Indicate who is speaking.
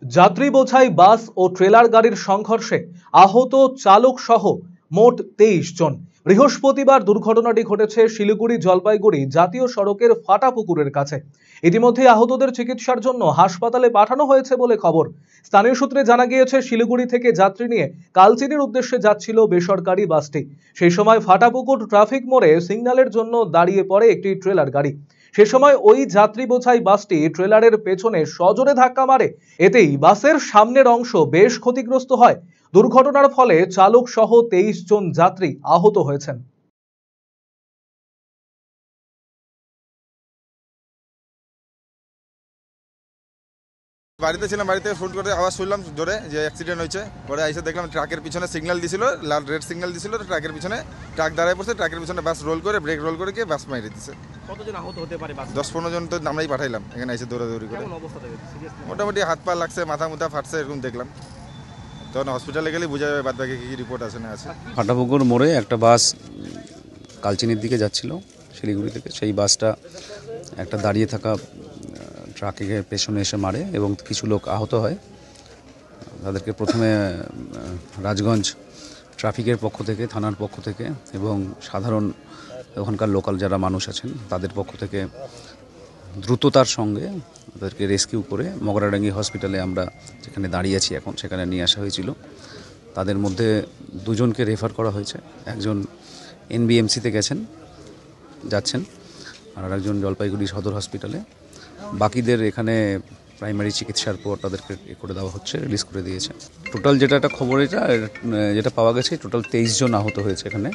Speaker 1: যাত্রী বোঝাই বাস ও ট্রেলার গাড়ির সংঘর্ষে আহত চালক সহ মোট 23 জন। বৃহস্পতিবার দুর্ঘটনাটি ঘটেছে শিলিগুড়ি জলপাইগুড়ি জাতীয় সড়কের ফাটাপুকুরের কাছে। ইতিমধ্যে আহতদের চিকিৎসার জন্য হাসপাতালে পাঠানো হয়েছে বলে খবর। স্থানীয় সূত্রে জানা গিয়েছে, শিলিগুড়ি থেকে যাত্রী নিয়ে কালচিনির উদ্দেশ্যে যাচ্ছিল বেসরকারি বাসটি। সেই সময় ফাটাপুকুর ট্রাফিক মোড়ে সিগন্যালের জন্য দাঁড়িয়ে পড়ে একটি ট্রেলার গাড়ি। সে সময় ওই যাত্রী বোঝাই বাসটি ট্রেলারের পেছনে সজোরে ধাক্কা মারে। এতেই বাসের সামনের অংশ বেশ ক্ষতিগ্রস্ত হয়। দুর্ঘটনার ফলে চালক সহ 23 জন যাত্রী আহত হয়েছেন।
Speaker 2: বাড়িতে ছিলাম, বাড়িতে ফোন করে আওয়াজ শুনলাম জোরে যে অ্যাক্সিডেন্ট হয়েছে। পরে এসে দেখলাম ট্রাকের পিছনে সিগন্যাল দিছিল, লাল রেড সিগন্যাল দিছিল, ট্রাকের পিছনে ট্রাক দাঁড়ায় পড়ছে, ট্রাকের পিছনে বাস রোল করে ব্রেক রোল করে গিয়ে বাস মাইরে দিচ্ছে।
Speaker 3: কতজন আহত হতে পারে?
Speaker 2: 10-15 জন তো আমরাই পাঠাইলাম এখানে এসে দৌড়াদৌড়ি করে। মোটামুটি হাত পা লাগছে, মাথা মুথা ফাটছে, এরকম দেখলাম। তখন হসপিটালে গেলে বোঝা যাবে বাদ বাকি কী রিপোর্ট আছে না আছে।
Speaker 4: ফাটাপুকুর মোড়ে একটা বাস কালচিনির দিকে যাচ্ছিল শিলিগুড়ি থেকে। সেই বাসটা একটা দাঁড়িয়ে থাকা ট্রাকের পেছনে এসে মারে এবং কিছু লোক আহত হয়। তাদেরকে প্রথমে রাজগঞ্জ ট্রাফিকের পক্ষ থেকে, থানার পক্ষ থেকে এবং সাধারণ ওখানকার লোকাল যারা মানুষ আছেন তাদের পক্ষ থেকে দ্রুততার সঙ্গে তাদেরকে রেস্কিউ করে মগরাডাঙ্গি হসপিটালে আমরা যেখানে দাঁড়িয়ে আছি এখন সেখানে নিয়ে আসা হয়েছিল। তাদের মধ্যে 2 জনকে রেফার করা হয়েছে। একজন NBMC-তে যাচ্ছেন আর একজন জলপাইগুড়ি সদর হসপিটালে। বাকিদের এখানে প্রাইমারি চিকিৎসার পর তাদেরকে করে দেওয়া হচ্ছে, রিলিজ করে দিয়েছে। টোটাল যেটা একটা খবর যেটা পাওয়া গেছে, টোটাল 23 জন আহত হয়েছে এখানে।